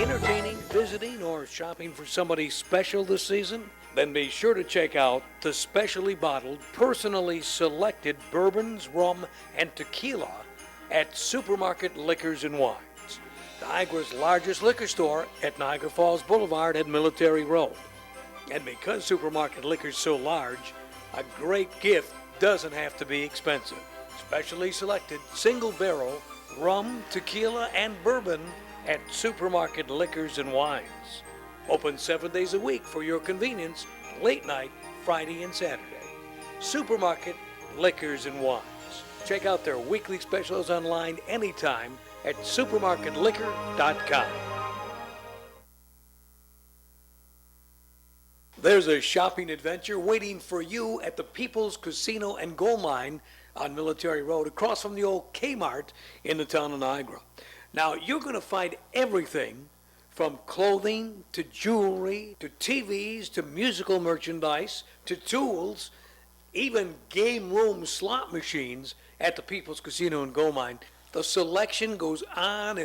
Entertaining, visiting, or shopping for somebody special this season? Then be sure to check out the specially bottled, personally selected bourbons, rum, and tequila at Supermarket Liquors and Wines, Niagara's largest liquor store at Niagara Falls Boulevard at Military Road. And because Supermarket Liquor's so large, a great gift doesn't have to be expensive. Specially selected single barrel rum, tequila, and bourbon at Supermarket Liquors and Wines. Open 7 days a week for your convenience, late night, Friday and Saturday. Supermarket Liquors and Wines. Check out their weekly specials online anytime at supermarketliquor.com. There's a shopping adventure waiting for you at the People's Casino and Gold Mine on Military Road, across from the old Kmart in the town of Niagara. Now, you're going to find everything from clothing to jewelry to TVs to musical merchandise to tools, even game room slot machines at the People's Casino and Gold Mine. The selection goes on,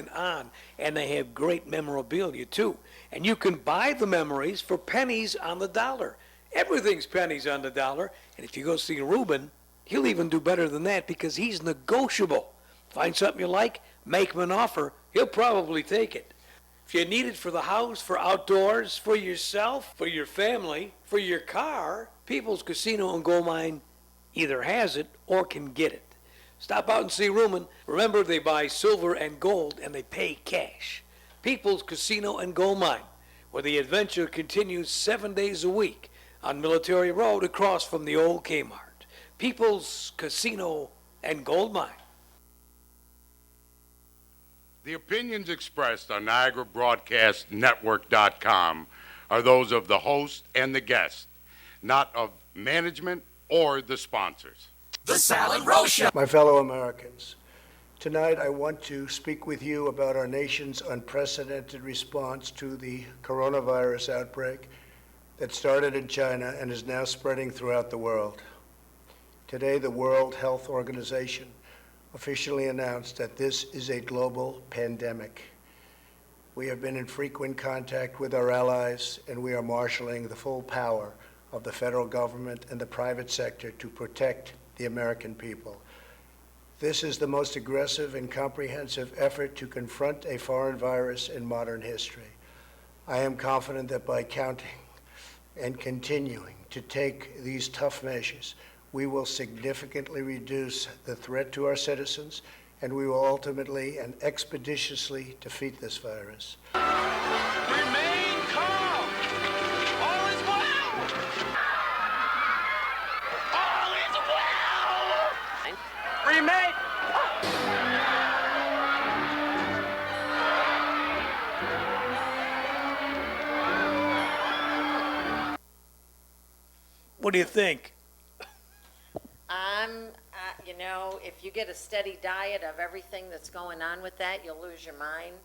and they have great memorabilia too. And you can buy the memories for pennies on the dollar. Everything's pennies on the dollar. And if you go see Ruben, he'll even do better than that because he's negotiable. Find something you like, make him an offer, he'll probably take it. If you need it for the house, for outdoors, for yourself, for your family, for your car, People's Casino and Gold Mine either has it or can get it. Stop out and see Ruben. Remember, they buy silver and gold and they pay cash. People's Casino and Gold Mine, where the adventure continues 7 days a week on Military Road across from the old Kmart. People's Casino and Gold Mine. The opinions expressed on NiagaraBroadcastNetwork.com are those of the host and the guest, not of management or the sponsors. The Sal Ro Show. My fellow Americans, tonight I want to speak with you about our nation's unprecedented response to the coronavirus outbreak that started in China and is now spreading throughout the world. Today, the World Health Organization officially announced that this is a global pandemic. We have been in frequent contact with our allies, and we are marshaling the full power of the federal government and the private sector to protect the American people. This is the most aggressive and comprehensive effort to confront a foreign virus in modern history. I am confident that by counting and continuing to take these tough measures, we will significantly reduce the threat to our citizens, and we will ultimately and expeditiously defeat this virus. Remain calm. All is well. All is well. Remain. What do you think? If you get a steady diet of everything that's going on with that, you'll lose your mind.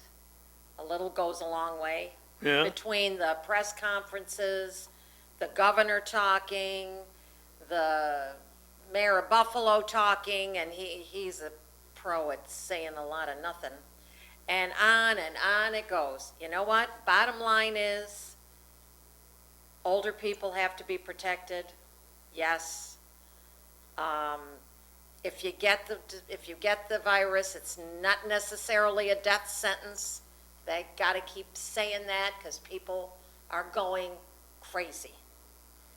A little goes a long way. Yeah. Between the press conferences, the governor talking, the mayor of Buffalo talking, and he's a pro at saying a lot of nothing. And on it goes. You know what? Bottom line is, older people have to be protected. Yes. If you get the virus, it's not necessarily a death sentence. They got to keep saying that because people are going crazy,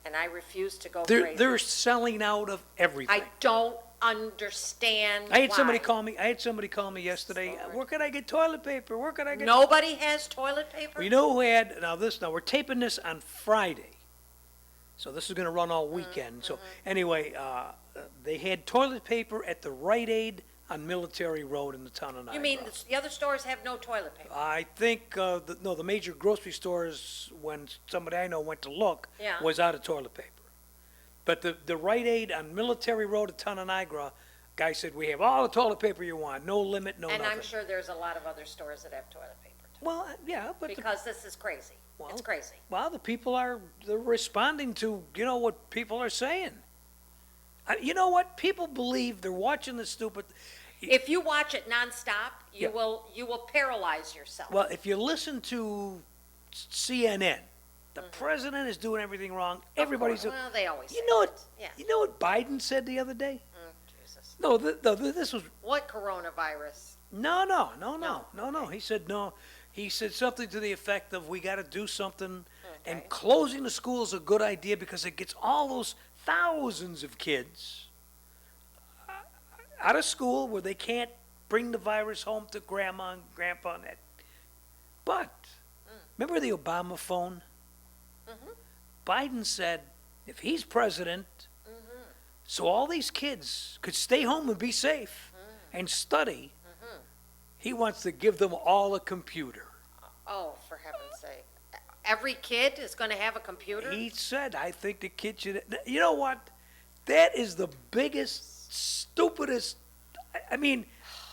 and I refuse to go crazy. They're selling out of everything. I don't understand. I had why. somebody call me yesterday. Where can I get toilet paper? Where can I get? Nobody has toilet paper. You know who had now? We're taping this on Friday, so this is going to run all weekend. So anyway, they had toilet paper at the Rite Aid on Military Road in the town of Niagara. You mean the other stores have no toilet paper? I think the major grocery stores, when somebody I know went to look, was out of toilet paper. But the Rite Aid on Military Road at town of Niagara, guy said, we have all the toilet paper you want, no limit, no nothing. And I'm sure there's a lot of other stores that have toilet paper too. Well, yeah, but because this is crazy. It's crazy. Well, the people they're responding to what people are saying. You know what? People believe they're watching the stupid. If you watch it nonstop, Yeah. you will paralyze yourself. Well, if you listen to CNN, the president is doing everything wrong. Everybody's. Well, they always say You know that. what? Yeah. You know what Biden said the other day? Jesus. No, this was What coronavirus? no. He said no. He said something to the effect of, "We got to do something, and Okay. closing the schools is a good idea because it gets all those thousands of kids out of school where they can't bring the virus home to grandma and grandpa and that." But remember the Obama phone? Biden said if he's president, so all these kids could stay home and be safe and study, he wants to give them all a computer. Oh, for heaven's sake. Every kid is going to have a computer? He said, I think the kids should. You know what? That is the biggest, stupidest. I mean,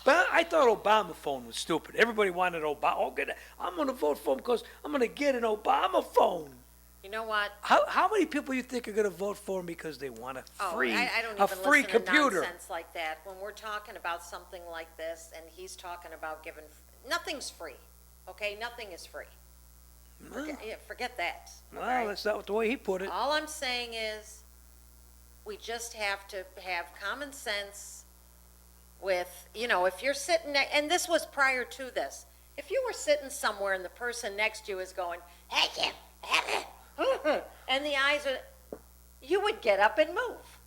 but I thought Obama phone was stupid. Everybody wanted Obama. Oh, I'm going to vote for him because I'm going to get an Obama phone. You know what? How many people you think are going to vote for him because they want a free, I don't a even free listen computer? to nonsense like that. When we're talking about something like this, and he's talking about giving, nothing's free. Okay, nothing is free. Forget that. Well, okay? that's not the way he put it. All I'm saying is, we just have to have common sense with, if you're sitting, and this was prior to this. If you were sitting somewhere and the person next to you is going, hey, Jim, and the eyes are, you would get up and move.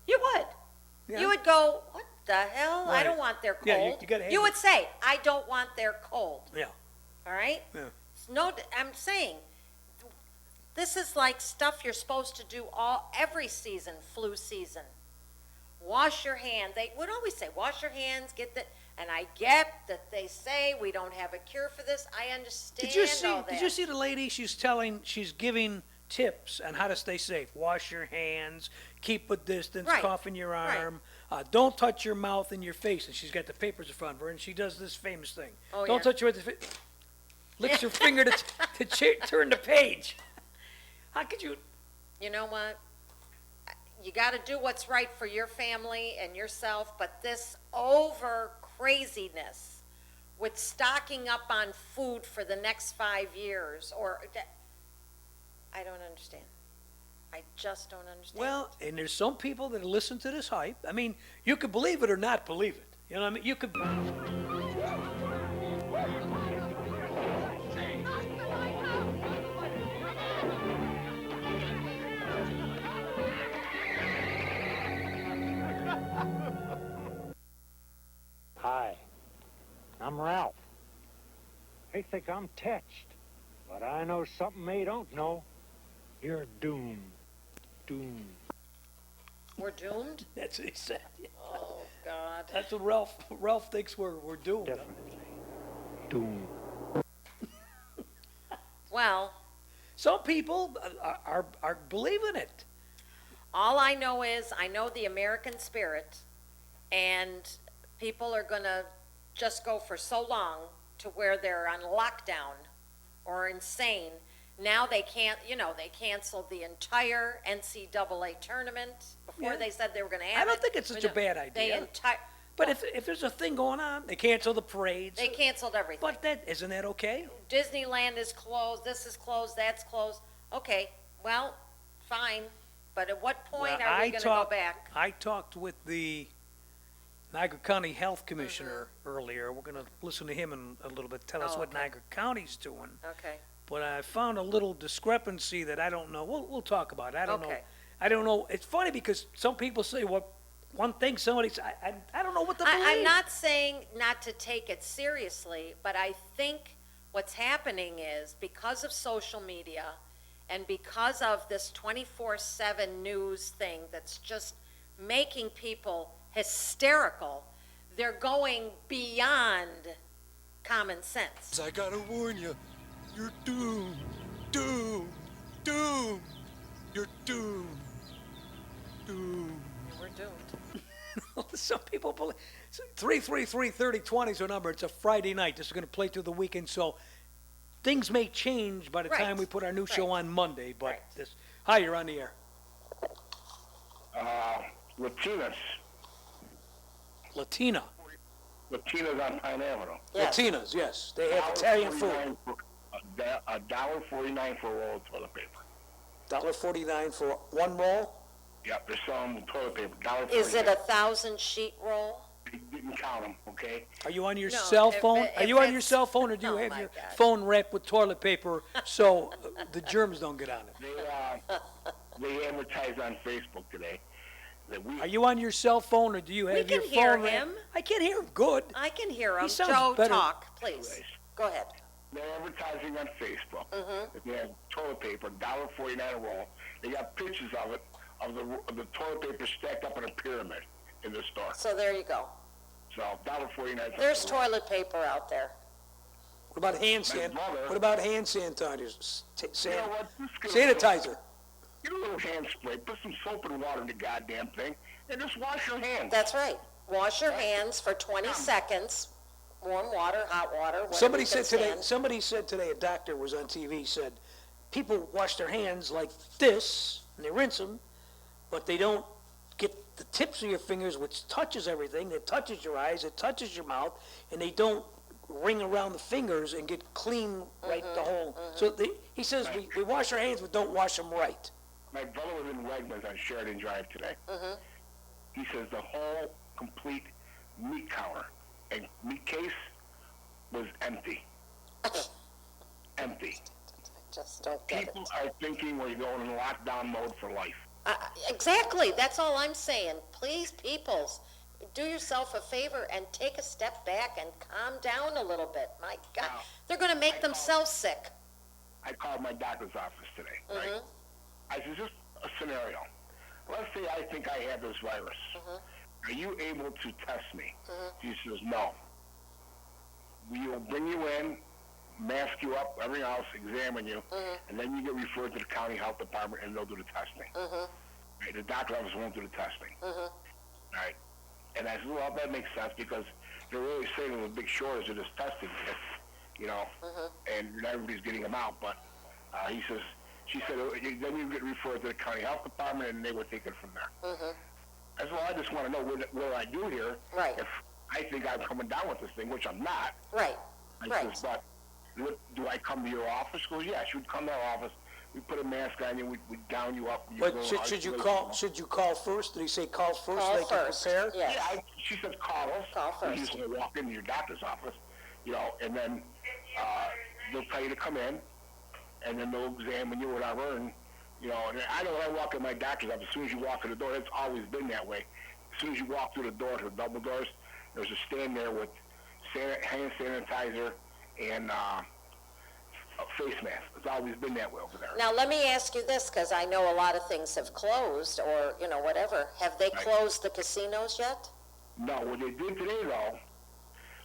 You would. Yeah. You would go, what the hell? I Right. don't want their cold. Yeah, you gotta have would say, I don't want their cold. Yeah. All right? Yeah. No, I'm saying, this is like stuff you're supposed to do every season, flu season. Wash your hand. They would always say, wash your hands, and I get that they say we don't have a cure for this. I understand all that. Did you see the lady? She's giving tips on how to stay safe. Wash your hands, keep a distance, Right, cough in your right. arm, don't touch your mouth and your face. And she's got the papers in front of her, and she does this famous thing. Oh, Don't yeah. touch your licks her finger to turn the page. How could you? You know what? You got to do what's right for your family and yourself, but this over craziness with stocking up on food for the next 5 years, I don't understand. I just don't understand. Well, and there's some people that listen to this hype. I mean, you could believe it or not believe it. You know what I mean? You could. Hi, I'm Ralph. They think I'm touched, but I know something they don't know. You're doomed. Doomed. We're doomed? That's what he said. Yeah. Oh, God. That's what Ralph thinks we're doomed. Definitely. Doomed. Well, Some people are believing it. all I know is I know the American spirit, and people are going to just go for so long to where they're on lockdown or insane. Now they can't, they canceled the entire NCAA tournament before Yeah. they said they were going to have I it. don't think it's such a bad idea. But if there's a thing going on, they cancel the parades. They canceled everything. But isn't that okay? Disneyland is closed, this is closed, that's closed. Okay, well, fine, but at what point Well, are we going to go back? I talked with the Niagara County Health Commissioner earlier. We're going to listen to him in a little bit, tell us Mm-hmm. Oh, what okay. Niagara County's doing. Okay, But I found a little discrepancy that I don't know. We'll talk about it. I don't know. Okay. I don't know. It's funny because some people say one thing, somebody say, I don't know what to believe. I'm not saying not to take it seriously, but I think what's happening is because of social media and because of this 24/7 news thing that's just making people hysterical, they're going beyond common sense. I gotta warn you, you're doomed, doomed, doomed. You're doomed, doomed. We're doomed. Some people believe. 333-3020 is our number. It's a Friday night. This is going to play through the weekend, so things may change by the Right. time we put our new show Right. on Monday. But Right. hi, you're on the air. Latinas. Latina. Latina's on Pine Avenue. Yes. Latinas, yes, they have Italian food. $1.49 for a roll of toilet paper. $1.49 for one roll? Yep, they're selling toilet paper, $1.49. Is it 1,000 sheet roll? They didn't count them, okay? Are you on your No, cell if phone? it- Are if you on your it's- cell phone, or do you Oh, have my your God. phone wrapped with toilet paper so the germs don't get on it? They advertised on Facebook today that we. Are you on your cell phone, or do you have your can phone? hear wrapped- him. I can hear him good. I can hear him. sounds Joe, better. talk, please. Go ahead. They're advertising on Facebook Mm-hmm. that they have toilet paper, $1.49 a roll. They got pictures of it, of the toilet paper stacked up in a pyramid in the store. So there you go. So $1.49. There's toilet paper out there. What about hand My san? brother- What about hand sanitizers? You know what? Just get a Sanitizer. Get a little hand spray, put some soap and water in the goddamn thing, and just wash your hands. That's right. Wash your hands for 20 seconds. Warm water, hot water, whatever Somebody you can said today. stand. Somebody said today. A doctor was on TV. Said people wash their hands like this, and they rinse them, but they don't get the tips of your fingers, which touches everything. It touches your eyes. It touches your mouth, and they don't ring around the fingers and get clean right the whole. So he says we wash our hands, but don't wash them right. My brother was in Wegmans on Sheridan Drive today. He says the whole complete meat counter and meat case was empty. Empty. Just don't get People it. are thinking we're going in lockdown mode for life. Exactly. That's all I'm saying. Please, peoples, do yourself a favor and take a step back and calm down a little bit. My God, Now, they're going to make themselves sick. I called my doctor's office today, right? I said, just a scenario. Let's say I think I have this virus. Are you able to test me? He says, no. We will bring you in, mask you up, everything else, examine you, and then you get referred to the county health department and they'll do the testing. Right? The doctor's office won't do the testing. Right? And I said, well, that makes sense because they're really saying there's a big shortage of this testing kit, you know, and not everybody's getting them out. But she said, then you get referred to the county health department and they will take it from there. I said, well, I just want to know what I do here. Right. If I think I'm coming down with this thing, which I'm not. Right. I Right. says, but do I come to your office? She goes, yes, you would come to our office. We put a mask on you. We gown you up. You But go should you isolation. call? Should you call first? Did he say call first? Call so they can first. prepare? Yes. Yeah, she said call us. Call You first. just walk into your doctor's office, you know, and then they'll tell you to come in, and then they'll examine you, whatever, and, you know, and I know when I walk in my doctor's office, as soon as you walk in the door, it's always been that way. As soon as you walk through the door, to the double doors, there's a stand there with hand sanitizer and a face mask. It's always been that way over there. Now, let me ask you this, because I know a lot of things have closed or, you know, whatever. Have they Right. closed the casinos yet? No, what they did today, though,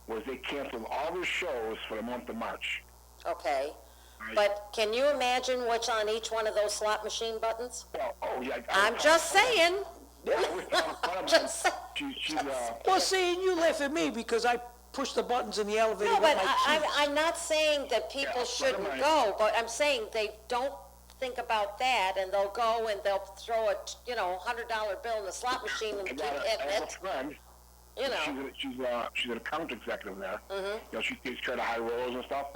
was they canceled all their shows for the month of March. Okay. Right. But can you imagine what's on each one of those slot machine buttons? Well, yeah. I'm just saying. Just saying. She's Well, see, and you laugh at me because I push the buttons in the elevator No, with but my I'm, keys. I'm not saying that people Yeah, shouldn't never mind. go, but I'm saying they don't think about that, and they'll go and they'll throw a, $100 bill in the slot machine and I keep got I hitting have a it, friend. you know. She's an account executive there. You know, she takes care of the high rollers and stuff.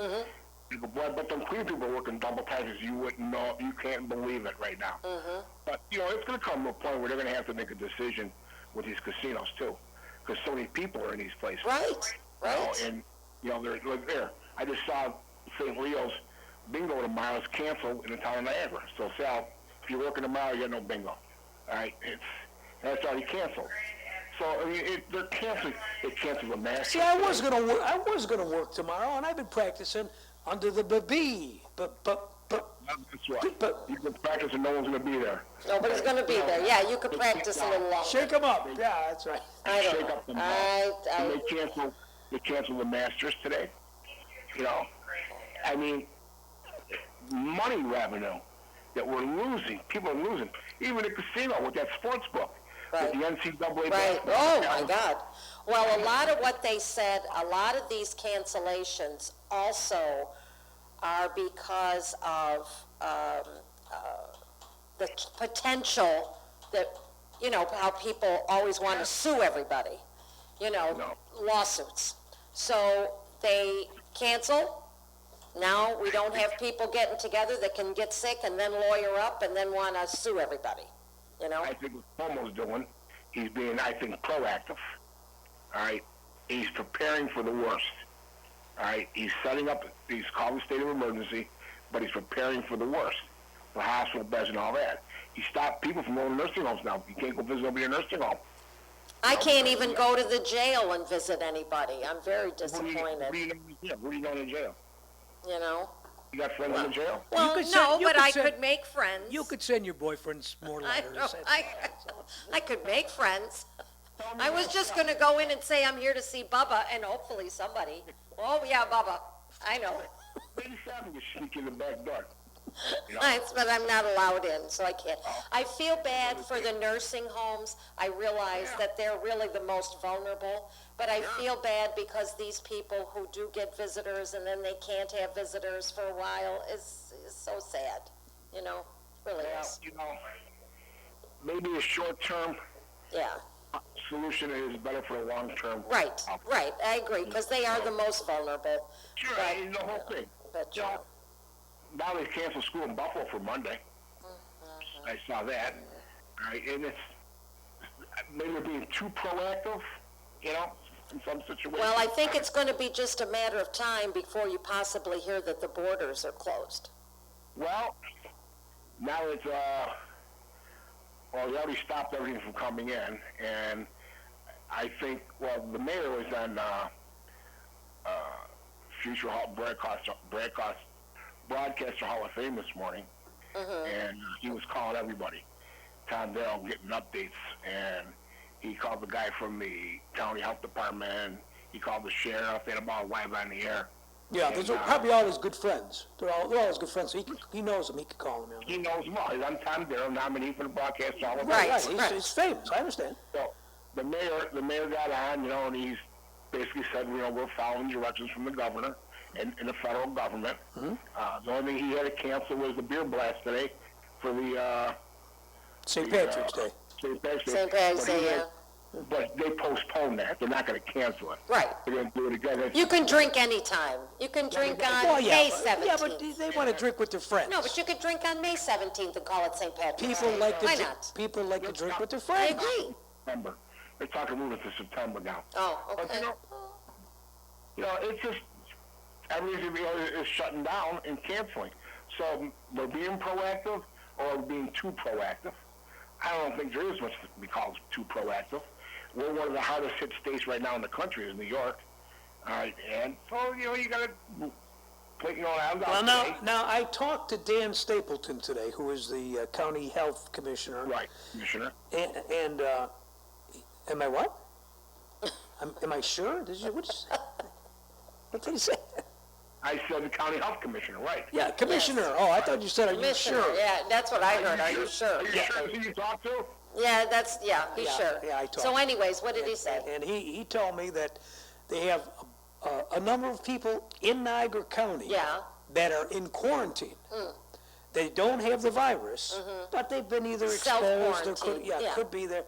You go, boy, but them clean people are working double time as you wouldn't know. You can't believe it right now. But you know, it's going to come to a point where they're going to have to make a decision with these casinos too, because so many people are in these places. Right, You know, right. and you know, they're like there. I just saw St. Leo's bingo tomorrow is canceled in the town of Niagara. So Sal, if you're working tomorrow, you got no bingo. All right, that's already canceled. So I mean, they're canceling. They canceled the mask. See, I was gonna work tomorrow, and I've been practicing under the baby. But That's right. But- You can practice and no one's going to be there. Nobody's gonna be there. Yeah, you could practice a little longer. shake them up. Yeah, that's right. I don't Shake know. up the mall. And I, they canceled the Masters today. You know, I mean, money revenue that we're losing. People are losing. Even the casino with that sports book. Right. With the NCAA. right. basketball. Oh, my God. Well, a lot of what they said, a lot of these cancellations also are because of the potential that, how people always want to sue everybody. No. lawsuits. So they cancel. Now we don't have people getting together that can get sick and then lawyer up and then want to sue everybody, I think what Cuomo's doing, he's being, I think, proactive. All right? He's preparing for the worst. All right? He's called a state of emergency, but he's preparing for the worst. The hospital beds and all that. He stopped people from going to nursing homes now. You can't go visit over your nursing home. I can't even go to the jail and visit anybody. I'm very Who do disappointed, you going to jail? you know? You got friends in the jail? Well, could no, send- you but could I send- could make friends. You could send your boyfriends more I letters. know, I could make friends. I was just gonna go in and say I'm here to see Bubba, and hopefully somebody, oh, yeah, Bubba, I know. Maybe Sam can sneak in the back door. But I'm not allowed in, so I can't. I feel bad for the nursing homes. I realize that they're really the most vulnerable, but I feel bad because these people who do get visitors and then they can't have visitors for a while is so sad, really is. Maybe a short-term Yeah, solution is better for a long-term. right, I agree, because they are the most vulnerable. Sure, But- the whole thing. But, Now they canceled school in Buffalo for Monday. I saw that. All right, and it's maybe they're being too proactive, in some situations. well, I think it's going to be just a matter of time before you possibly hear that the borders are closed. Well, now it's they already stopped everything from coming in, and I think the mayor was on Future Hall Broadcaster Hall of Fame this morning, and he was calling everybody. Tom Dale getting updates, and he called the guy from the county health department. He called the sheriff. They had them all live on the air. Yeah, those are probably all his good friends. They're all his good friends, so he knows them, he can call them. He knows them all. He's on Tom Dale, nominee for the Broadcaster Hall of Fame. Right. He's famous, I understand. So the mayor got on, and he's basically said, we're following directions from the governor and the federal government. The only thing he had to cancel was the beer blast today for the St. Patrick's Day. St. Patrick's Day. St. Patrick's Day, yeah. But they postponed that. They're not going to cancel it. Right. They're going to do it again. You can drink anytime. You can drink Well, on yeah, May but- Yeah, but 17th. they want to drink with their friends. No, but you could drink on May 17th and call it St. Patrick's People Day. like to, Why drink- not? people like to drink with their I friends. agree. September. They're talking moving to September now. Oh, But, okay. it's just everything is shutting down and canceling. So we're being proactive or we're being too proactive. I don't think there is much to be called too proactive. We're one of the hardest hit states right now in the country is New York. All right, and so you got to put hands out. Well, now I talked to Dan Stapleton today, who is the county health commissioner. Right, Commissioner. And am I what? Am I sure? What did you say? What did he say? I said the county health commissioner, right? Yeah, commissioner. Oh, I thought you said, are you Commissioner, sure? yeah, that's what I heard. Are you sure? Are you sure who you talked to? Yeah, he's Yeah, sure. yeah, I talked So to him. anyways, what did he say? And he told me that they have a number of people in Niagara County Yeah. that are in quarantine. They don't have the virus, but they've been either exposed or Self-quarantine, could be there.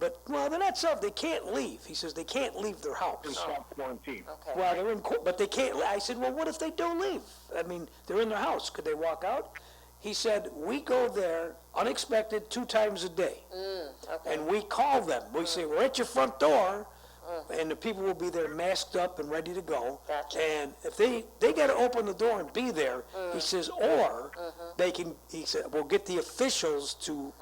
But they're not they can't leave. He says they can't leave their In house. self-quarantine. Okay. Well, they're in, but they can't. I said, well, what if they don't leave? I mean, they're in their house. Could they walk out? He said, we go there unexpected 2 times a day. Okay. And we call them. We say, we're at your front door, and the people will be there masked up and ready to go. Gotcha. And if they got to open the door and be there, he says, or he said, we'll get the officials to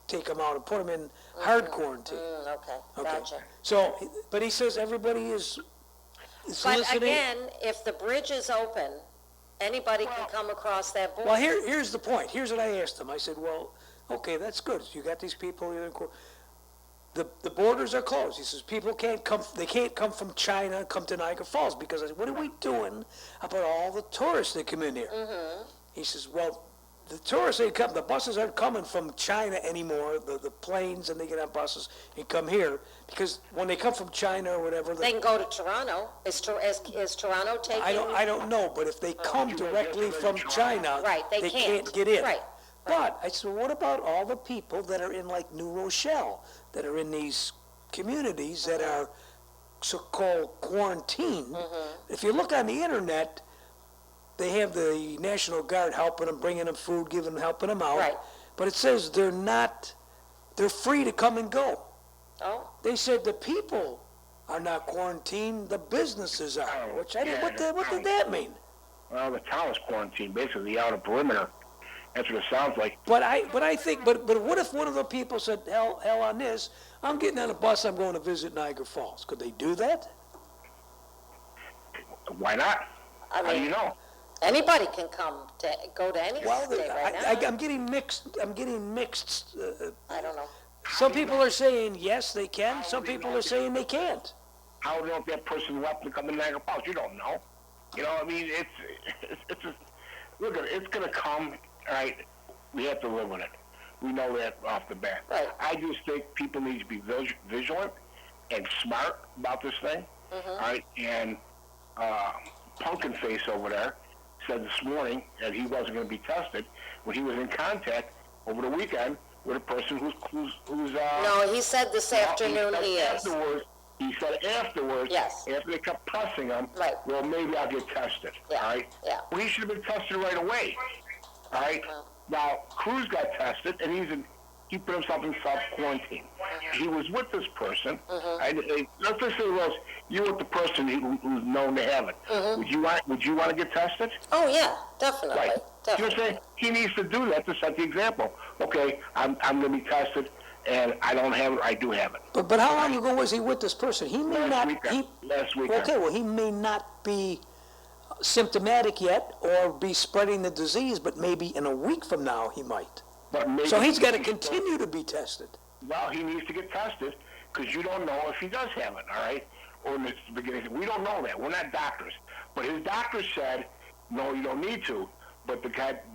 take them out and put them in hard quarantine. Okay, Okay. gotcha. So, but he says everybody is But listening. again, if the bridge is open, anybody can come across that border. Well, here's the point. Here's what I asked him. I said, well, okay, that's good. You got these people in the borders are closed. He says people can't come. They can't come from China and come to Niagara Falls because I said, what are we doing about all the tourists that come in here? He says, well, the tourists the buses aren't coming from China anymore. The planes and they get on buses and come here because when they come from China or whatever, They can go to Toronto. Is Toronto taking? I don't know, but if they come directly from China, Right, they can't can't. get in. Right. But I said, what about all the people that are in like New Rochelle, that are in these communities that are so-called quarantine, if you look on the internet, they have the National Guard helping them, bringing them food, helping them out. Right. But it says they're free to come and go. Oh, They said the people are not quarantined, the businesses are, which I didn't, what did that mean? Well, the town is quarantined, basically the outer perimeter. That's what it sounds like. But I think, but what if one of the people said, hell on this, I'm getting on a bus, I'm going to visit Niagara Falls. Could they do that? Why not? I How do mean, you know? anybody can go to any Well, state right now. I'm getting mixed, I don't know. some people are saying yes, they can, some people are saying they can't. How do you know if that person left to come to Niagara Falls? You don't know. You know, I mean, it's just, look at it, it's going to come, all right? We have to live with it. We know that off the bat. Right. I just think people need to be vigilant and smart about this thing, all right? And Pumpkin Face over there said this morning that he wasn't going to be tested when he was in contact over the weekend with a person who's No, he said this afternoon he is. He said afterwards, Yes. after they kept pressing him, Right. well, maybe I'll get tested, Yeah, all right? yeah. Well, he should have been tested right away, all right? Well. Now, Cruz got tested, and he put himself in self-quarantine. He was with this person, and let's just say, Rose, you're with the person who's known to have it. Would you want to get tested? Oh, yeah, definitely, Right. You know what I'm definitely. saying? He needs to do that to set the example. Okay, I'm going to be tested, and I don't have it, I do have it. But how long ago was he with this person? He may not, Last weekend. okay, well, he may not be symptomatic yet or be spreading the disease, but maybe in a week from now he might. But maybe So he's got to continue to be tested. Well, he needs to get tested because you don't know if he does have it, all right? Or in the beginning, we don't know that. We're not doctors. But his doctor said, no, you don't need to. But the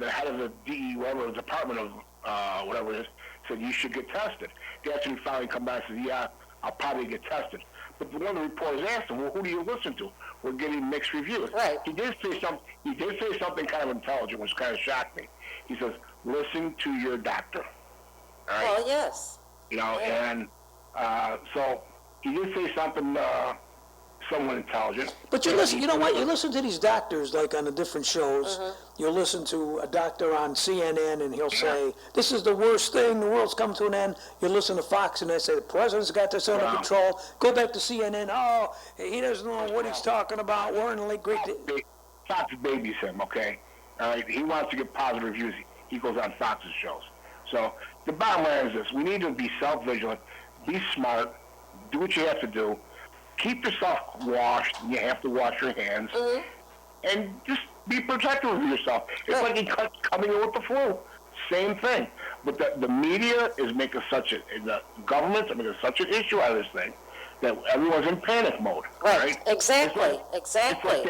head of the DE, whatever, department of whatever it is, said you should get tested. That's when he finally come back and said, yeah, I'll probably get tested. But one of the reporters asked him, well, who do you listen to? We're getting mixed reviews. Right. He did say something kind of intelligent, which kind of shocked me. He says, listen to your doctor. All right? Well, yes. You know, Yeah. and so he did say something somewhat intelligent. But you listen, you know what, you listen to these doctors, like on the different shows, you'll listen to a doctor on CNN and he'll say, this is the worst thing, the world's come to an end. You listen to Fox and they say, the president's got this under control. Go back to CNN, oh, he doesn't know what he's talking about, we're in a late great... Fox babies him, okay? All right, he wants to get positive reviews. He goes on Fox's shows. So the bottom line is this: we need to be self-vigilant, be smart, do what you have to do, keep yourself washed. You have to wash your hands, and just be protective of yourself. It's like you coming in with the flu. Same thing. But the media is making the governments are making such an issue out of this thing that everyone's in panic mode. Right, exactly, It's exactly.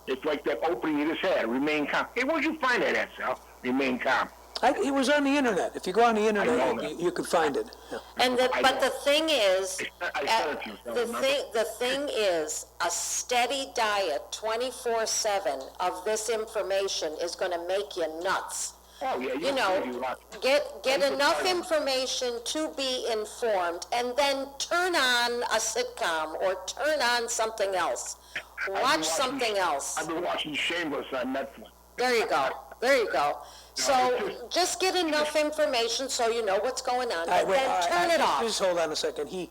It's like that opening you just had, remain calm. Hey, where'd you find that at, Sal? Remain calm. It was on the internet. If you go on the know internet, that. you could find it. Yeah. And but the thing is, I sent it to you, Sal, remember? the thing is, a steady diet 24/7 of this information is going to make you nuts. Oh, yeah, You know, get enough information to be informed, and then turn on a sitcom or turn on something else. Watch something else. I've been watching Shameless on Netflix. There you go. There you go. it's So just get enough information so you know what's going on, All right, and wait, then turn it off. Just hold on a second. He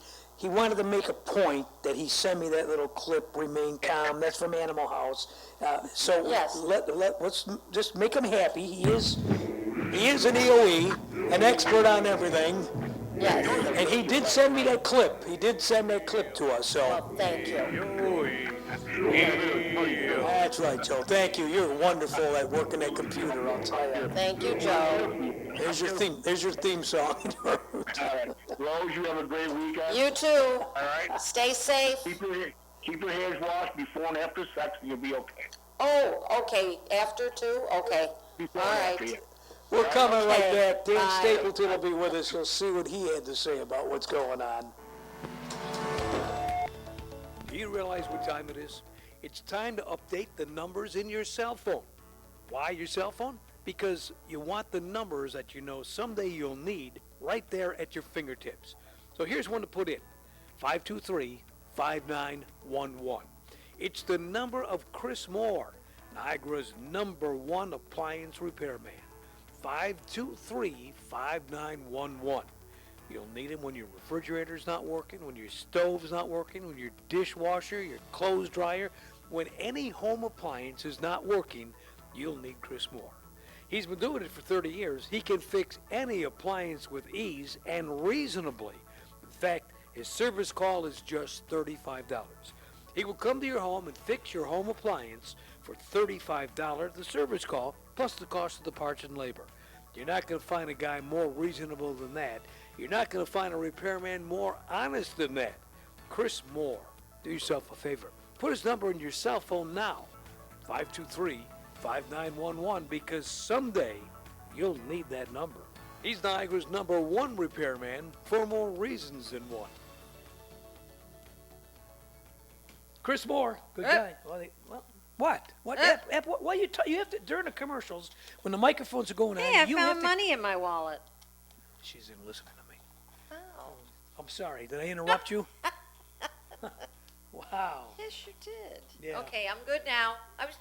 wanted to make a point that he sent me that little clip, remain calm, that's from Animal House. So Yes. let's just make him happy. He is an EOE, an expert on everything, Yes. and he did send me that clip. He did send that clip to us, so. Well, thank you. That's right, Joe. Thank you. You're wonderful at working that computer, I'll tell you. Thank you, Joe. There's your theme song. All right. Rose, you have a great weekend. You too. All right? Stay safe. Keep your hands washed before and after sex, and you'll be okay. Oh, okay. After too? Okay. Before All and right. after, yeah. We're coming like Okay, that. Dan bye. Stapleton will be with us. He'll see what he had to say about what's going on. Do you realize what time it is? It's time to update the numbers in your cell phone. Why your cell phone? Because you want the numbers that you know someday you'll need right there at your fingertips. So here's one to put in. 523 5911. It's the number of Chris Moore, Niagara's #1 appliance repairman. 523-5911. You'll need him when your refrigerator's not working, when your stove's not working, when your dishwasher, your clothes dryer, when any home appliance is not working, you'll need Chris Moore. He's been doing it for 30 years. He can fix any appliance with ease and reasonably. In fact, his service call is just $35. He will come to your home and fix your home appliance for $35, the service call, plus the cost of the parts and labor. You're not going to find a guy more reasonable than that. You're not going to find a repairman more honest than that. Chris Moore, do yourself a favor. Put his number in your cell phone now, 523-5911, because someday you'll need that number. He's Niagara's #1 repairman for more reasons than one. Chris Moore, good guy. What? Why you have to, during the commercials, when the microphones are going Hey, on, I you have found to... money in my wallet. She's in listening to me. Oh. I'm sorry, did I interrupt you? Wow. Yes, you did. Yeah. Okay, I'm good now. I was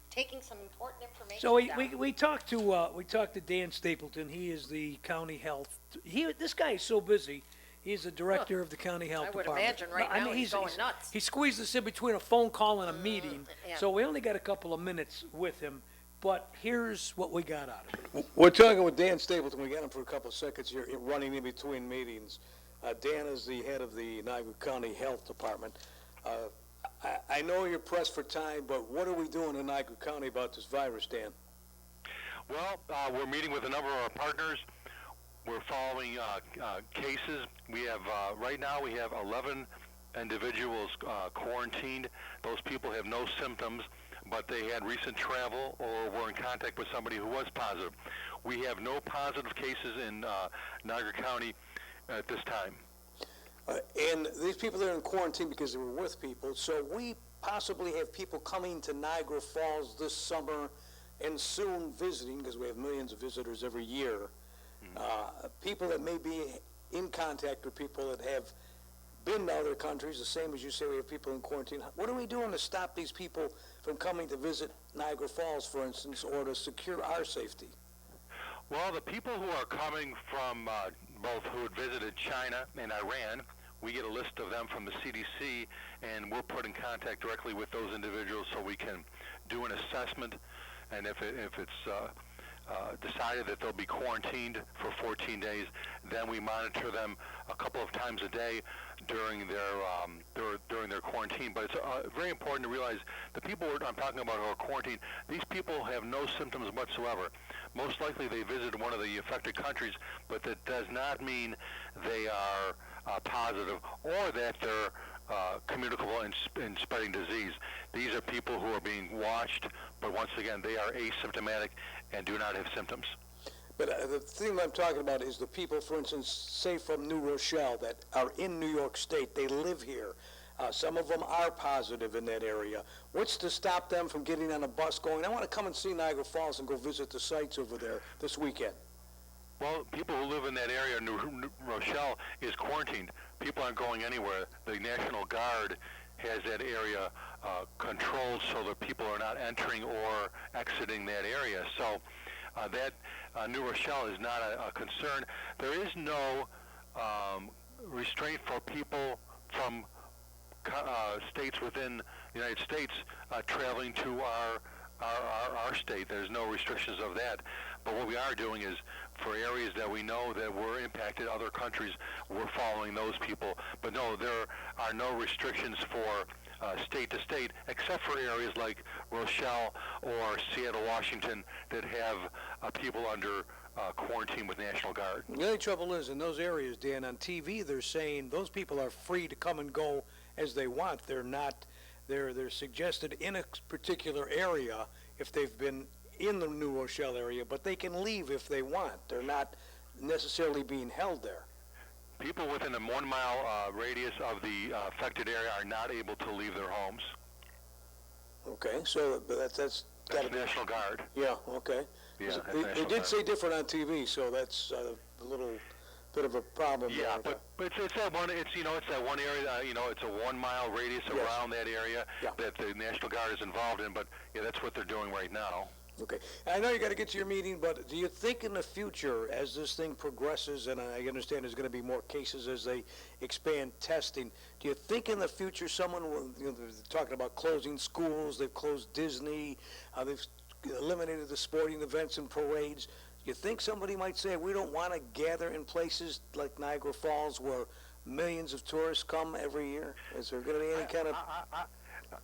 taking some important information So down. we talked to Dan Stapleton. He is the county health. This guy is so busy. He's the director of the county health I would department. imagine right now he's going nuts. He squeezed us in between a phone call and a meeting, yeah. so we only got a couple of minutes with him. But here's what we got out of it. We're talking with Dan Stapleton. We got him for a couple of seconds here, running in between meetings. Dan is the head of the Niagara County Health Department. I know you're pressed for time, but what are we doing in Niagara County about this virus, Dan? Well, we're meeting with a number of our partners. We're following cases. We have, right now, we have 11 individuals quarantined. Those people have no symptoms, but they had recent travel or were in contact with somebody who was positive. We have no positive cases in Niagara County at this time. And these people are in quarantine because they were with people, so we possibly have people coming to Niagara Falls this summer and soon visiting, because we have millions of visitors every year. People that may be in contact with people that have been to other countries, the same as you say we have people in quarantine. What are we doing to stop these people from coming to visit Niagara Falls, for instance, or to secure our safety? Well, the people who are coming from both who had visited China and Iran, we get a list of them from the CDC, and we're put in contact directly with those individuals so we can do an assessment, and if it's decided that they'll be quarantined for 14 days, then we monitor them a couple of times a day during their quarantine. But it's very important to realize the people I'm talking about who are quarantined, these people have no symptoms whatsoever. Most likely they visited one of the affected countries, but that does not mean they are positive or that they're communicable and spreading disease. These are people who are being watched, but once again, they are asymptomatic and do not have symptoms. But the thing I'm talking about is the people, for instance, say from New Rochelle that are in New York State. They live here. Some of them are positive in that area. What's to stop them from getting on a bus going, I want to come and see Niagara Falls and go visit the sites over there this weekend? Well, people who live in that area, New Rochelle, is quarantined. People aren't going anywhere. The National Guard has that area controlled so that people are not entering or exiting that area. So that New Rochelle is not a concern. There is no restraint for people from states within the United States traveling to our state. There's no restrictions of that. But what we are doing is, for areas that we know that were impacted, other countries, we're following those people. But no, there are no restrictions for state to state, except for areas like Rochelle or Seattle, Washington, that have people under quarantine with National Guard. The only trouble is, in those areas, Dan, on TV, they're saying those people are free to come and go as they want. They're not, they're suggested in a particular area if they've been in the New Rochelle area, but they can leave if they want. They're not necessarily being held there. People within a 1 mile radius of the affected area are not able to leave their homes. Okay, so that's got to be National Guard. Yeah, okay. Yeah, They did say different on TV, so that's a little bit of a problem Yeah, there. but it's that one. It's it's that one area. It's a 1 mile radius Yes. around that area Yeah. that the National Guard is involved in. But yeah, that's what they're doing right now. Okay. I know you got to get to your meeting, but do you think in the future, as this thing progresses, and I understand there's going to be more cases as they expand testing, do you think in the future someone will, they're talking about closing schools, they've closed Disney, they've eliminated the sporting events and parades. Do you think somebody might say, we don't want to gather in places like Niagara Falls where millions of tourists come every year? Is there going to be any kind of...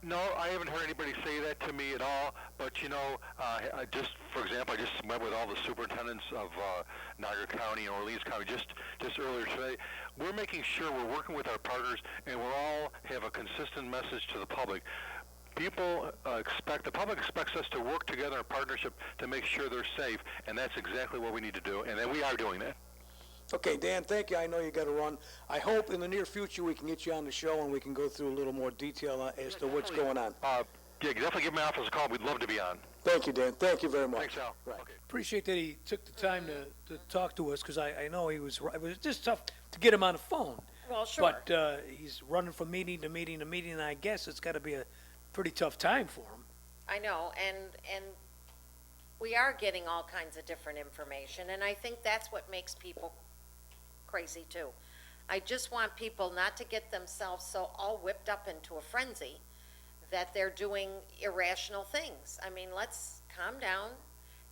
No, I haven't heard anybody say that to me at all. But I just, for example, I just met with all the superintendents of Niagara County and Orleans County just earlier today. We're making sure we're working with our partners, and we're all have a consistent message to the public. The public expects us to work together in partnership to make sure they're safe, and that's exactly what we need to do, and then we are doing that. Okay, Dan, thank you. I know you got to run. I hope in the near future we can get you on the show and we can go through a little more detail as to what's going on. Yeah, definitely give my office a call. We'd love to be on. Thank you, Dan. Thank you very much. Thanks, Al. Right. Okay. Appreciate that he took the time to talk to us, because I know it was just tough to get him on the phone. Well, sure. But he's running from meeting to meeting to meeting, and I guess it's got to be a pretty tough time for him. I know, and we are getting all kinds of different information, and I think that's what makes people crazy too. I just want people not to get themselves so all whipped up into a frenzy that they're doing irrational things. I mean, let's calm down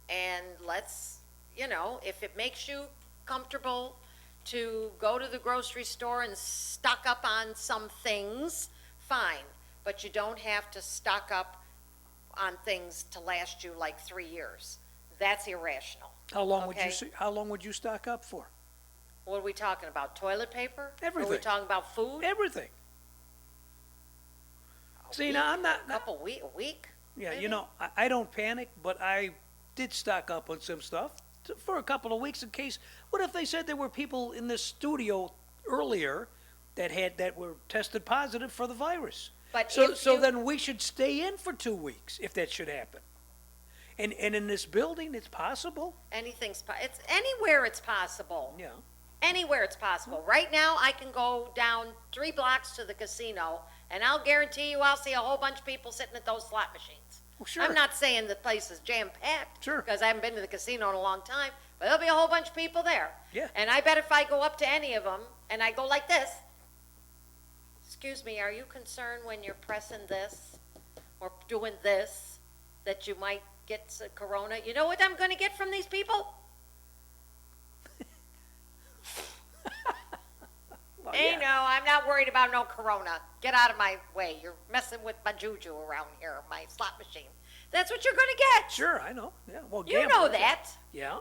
and let's, if it makes you comfortable to go to the grocery store and stock up on some things, fine. But you don't have to stock up on things to last you like 3 years. That's irrational. How long would you stock up for? What are we talking about? Toilet paper? Everything. Are we talking about food? Everything. See, now I'm not. A week? Yeah, maybe? I don't panic, but I did stock up on some stuff for a couple of weeks in case. What if they said there were people in this studio earlier that were tested positive for the virus? But So then we should stay in for 2 weeks if that should happen. And in this building, it's possible. It's anywhere it's possible. Yeah. Anywhere it's possible. Right now, I can go down 3 blocks to the casino, and I'll guarantee you I'll see a whole bunch of people sitting at those slot machines. Well, sure. I'm not saying the place is jam-packed. Sure. Because I haven't been to the casino in a long time, but there'll be a whole bunch of people there. Yeah. And I bet if I go up to any of them, and I go like this, excuse me, are you concerned when you're pressing this or doing this that you might get corona? You know what I'm going to get from these people? Well, Hey, yeah. no, I'm not worried about no corona. Get out of my way. You're messing with my juju around here, my slot machine. That's what you're going to get. Sure, I know. Yeah. Well, You know gamblers, that. Yeah.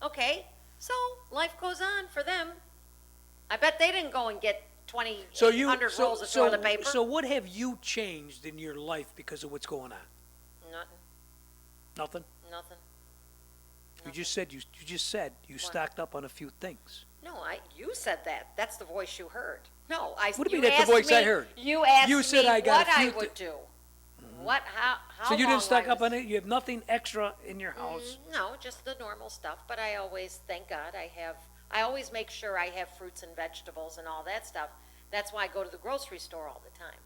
Okay, so life goes on for them. I bet they didn't go and get 100 rolls of toilet paper. So what have you changed in your life because of what's going on? Nothing, Nothing. nothing. You just said you stocked up on a few things. No, you said that. That's the voice you heard. No, What do you mean that's the voice I heard? You asked You said me I got what a few I would do. How So you long didn't stock I up was- on it? You have nothing extra in your house? No, just the normal stuff, but I always, thank God, I always make sure I have fruits and vegetables and all that stuff. That's why I go to the grocery store all the time,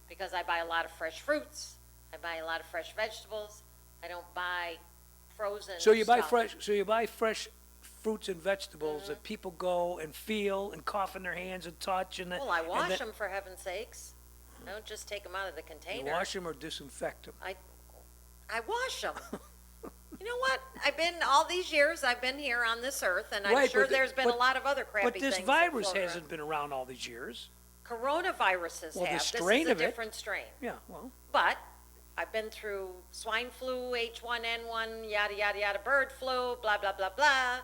because I buy a lot of fresh fruits, I buy a lot of fresh vegetables, I don't buy frozen So you buy stuff. fresh fruits and vegetables that people go and feel and cough in their hands and touch and Well, I wash and them, for heaven's sakes. I don't just take them out of the You container. wash them or disinfect them? I wash them. You know what? All these years I've been here on this earth, and I'm Right, sure but there's been a lot of other crappy But things. this that virus float around. hasn't been around all these years. Coronaviruses Well, the have. strain This is of a it- different strain. Yeah, well, But I've been through swine flu, H1N1, yada, yada, yada, bird flu, blah, blah, blah, blah.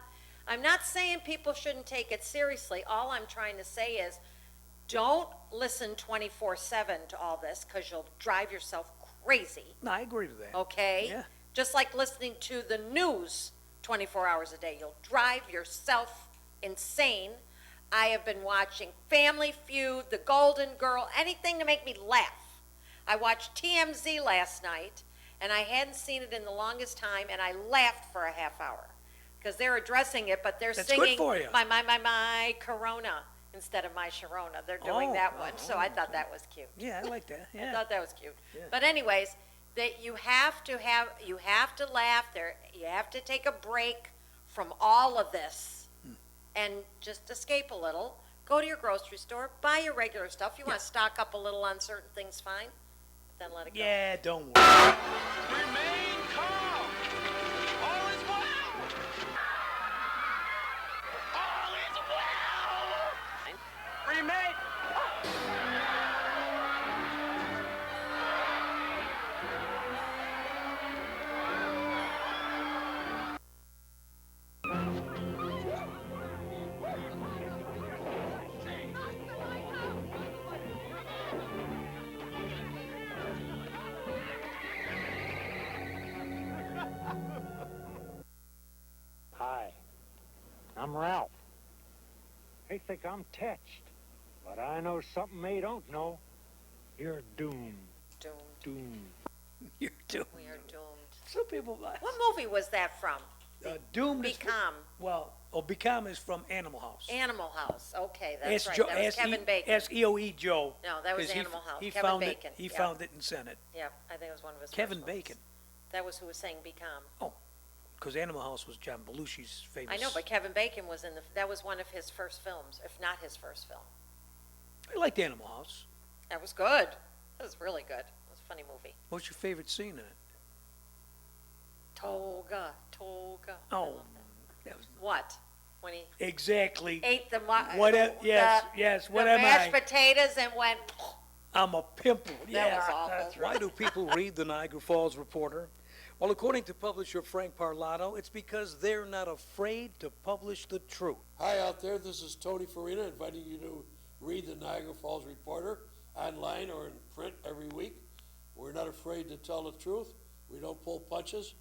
I'm not saying people shouldn't take it seriously. All I'm trying to say is don't listen 24/7 to all this, because you'll drive yourself crazy, no, I agree with that. okay? Yeah. Just like listening to the news 24 hours a day. You'll drive yourself insane. I have been watching Family Feud, The Golden Girl, anything to make me laugh. I watched TMZ last night, and I hadn't seen it in the longest time, and I laughed for a half hour. because they're addressing it, but they're That's good singing for you. my Corona instead of my Sharona. They're doing Oh, that one, so I thought that was cute. Yeah, I like that, I yeah. thought that was cute. Yeah. But anyways, that you have to laugh there. You have to take a break from all of this and just escape a little. Go to your grocery store, buy your regular stuff. You want to stock up a little on certain things, fine. But then let it go. Yeah, don't worry. Remain calm. All is well. All is well. Remain. Hi, I'm Ralph. They think I'm touched, but I know something they don't know. You're doomed. Doomed. Doomed. You're doomed. We are doomed. Some people, What movie was that from? doomed is, Become. Become is from Animal House. Animal House. Okay, that's right. Joe, That was Kevin Bacon. Ask EOE Joe. No, that was 'cause Animal House. He Kevin found Bacon. He Yeah. found it and sent it. Yeah, I think it was one of his Kevin first ones. Bacon, That was who was saying Become. because Animal House was John Belushi's famous. I know, but Kevin Bacon was that was one of his first films, if not his first film. I liked Animal House. That was good. That was really good. It was a funny movie. What's your favorite scene in it? Toga. I Oh, love that. that was What? When he exactly. ate the Yes. What am mashed I? potatoes and went. I'm a pimple. That was awful. That's right. Why do people read the Niagara Falls Reporter? Well, according to publisher Frank Parlato, it's because they're not afraid to publish the truth. Hi out there, this is Tony Farina inviting you to read the Niagara Falls Reporter online or in print every week. We're not afraid to tell the truth. We don't pull punches.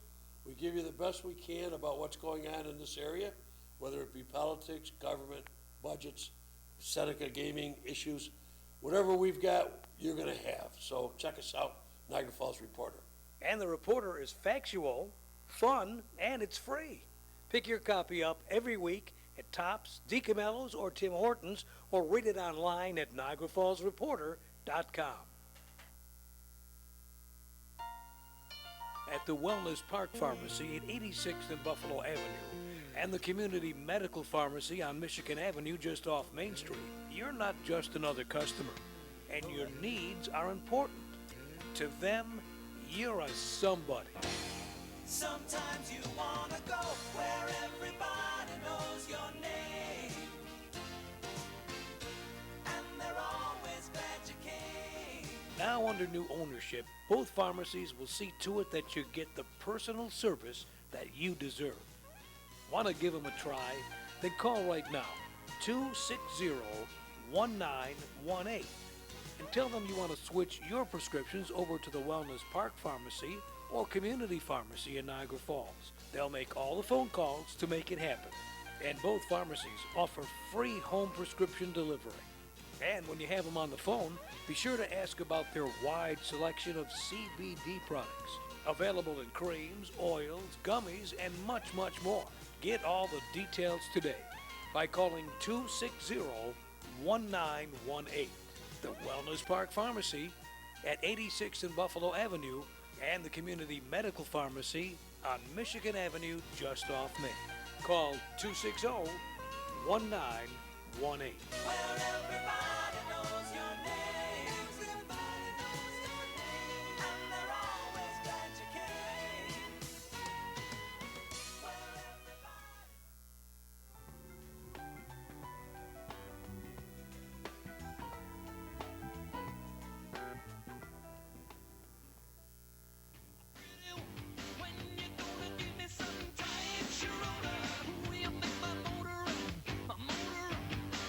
We give you the best we can about what's going on in this area, whether it be politics, government, budgets, Seneca gaming issues. Whatever we've got, you're going to have. So check us out, Niagara Falls Reporter. And the Reporter is factual, fun, and it's free. Pick your copy up every week at Tops, DiCamello's, or Tim Hortons, or read it online at NiagaraFallsReporter.com. At the Wellness Park Pharmacy at 86th and Buffalo Avenue, and the Community Medical Pharmacy on Michigan Avenue just off Main Street, you're not just another customer, and your needs are important. To them, you're a somebody. Sometimes you wanna go where everybody knows your name, and they're always glad you came. Now under new ownership, both pharmacies will see to it that you get the personal service that you deserve. Want to give them a try? Then call right now, 260-1918, and tell them you want to switch your prescriptions over to the Wellness Park Pharmacy or Community Pharmacy in Niagara Falls. They'll make all the phone calls to make it happen. And both pharmacies offer free home prescription delivery. And when you have them on the phone, be sure to ask about their wide selection of CBD products, available in creams, oils, gummies, and much, much more. Get all the details today by calling 260-1918. The Wellness Park Pharmacy at 86th and Buffalo Avenue and the Community Medical Pharmacy on Michigan Avenue just off Main. Call 260-1918. Where everybody knows your name, and they're always glad you came. Where everybody... When you gonna give me some tight Sharona? You make my motor run,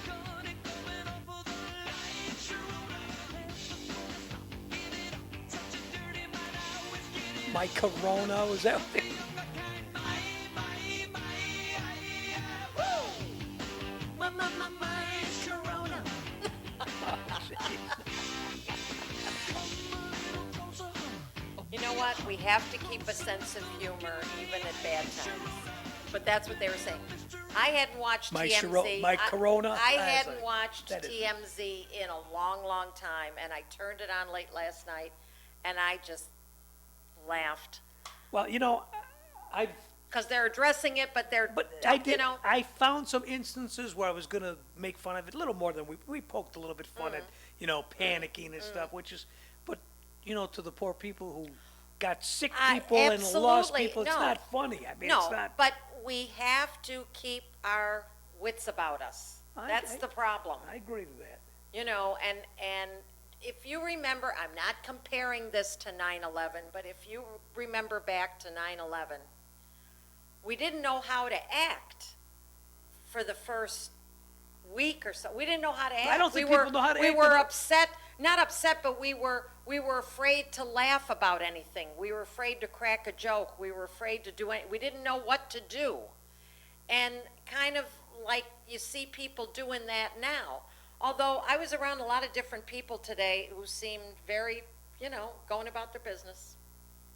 got it coming off of the light Sharona. Give it up, such a dirty man, I always get it. My Corona, was that what it- My Sharona. You know what? what? We have to keep a sense of humor even at bad times. But that's what they were saying. I hadn't watched My TMZ. Corona? I was hadn't like, watched that is- TMZ in a long, long time, and I turned it on late last night, and I just laughed. Well, you know, I've Because they're addressing it, but they're, But I you did, know, I found some instances where I was gonna make fun of it, a little more than we poked a little bit fun at, you know, panicking and stuff, which is, but, you know, to the poor people who got sick people and lost absolutely, people, it's no. not funny. I mean, no, it's not. but we have to keep our wits about us. That's the problem. I agree with that. You know, and if you remember, I'm not comparing this to 9/11, but if you remember back to 9/11, we didn't know how to act for the first week or so. We didn't know how to act. I don't think people know how to We act were at all. upset, not upset, but we were afraid to laugh about anything. We were afraid to crack a joke. We were afraid to do we didn't know what to do. And kind of like you see people doing that now. Although I was around a lot of different people today who seemed very, you know, going about their business,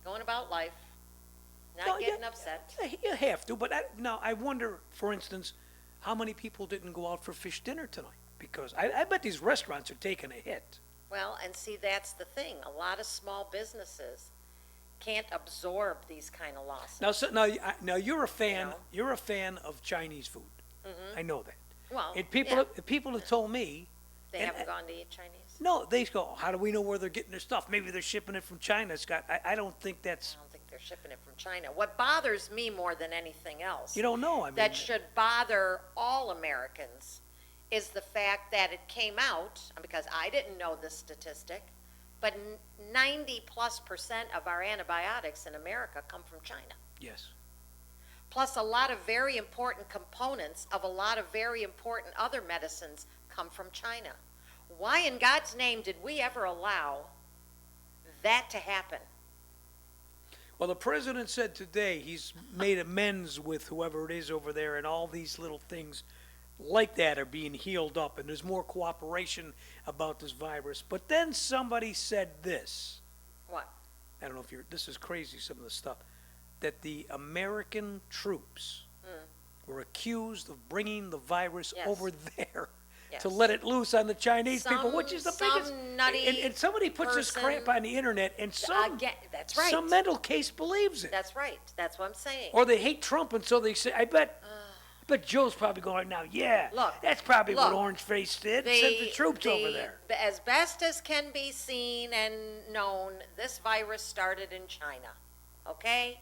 going about life, not No, getting yeah, upset. You have to, but now I wonder, for instance, how many people didn't go out for fish dinner tonight? Because I bet these restaurants are taking a hit. Well, and see, that's the thing. A lot of small businesses can't absorb these kind of losses. Now, now you're a fan. know? You're a fan of Chinese food. I know that. Well, And people, yeah, people have told me, they and haven't gone to eat Chinese. no, they go, how do we know where they're getting their stuff? Maybe they're shipping it from China, Scott. I don't think that's, I don't think they're shipping it from China. What bothers me more than anything else you don't know. I mean, that should bother all Americans is the fact that it came out, because I didn't know this statistic, but 90+% of our antibiotics in America come from China. yes. Plus, a lot of very important components of a lot of very important other medicines come from China. Why in God's name did we ever allow that to happen? Well, the president said today he's made amends with whoever it is over there, and all these little things like that are being healed up, and there's more cooperation about this virus. But then somebody said this. What? I don't know if this is crazy, some of the stuff, that the American troops were accused of bringing the virus Yes. over there Yes. to let it loose on the Chinese people, which is the Some biggest. nutty and somebody puts this crap person- on the internet, and some That's right. some mental case believes it. That's right. That's what I'm saying. Or they hate Trump, and so they say, I bet Joe's probably going now, yeah, Look, that's probably what look, Orange Face did, sent the troops over there. As best as can be seen and known, this virus started in China, okay?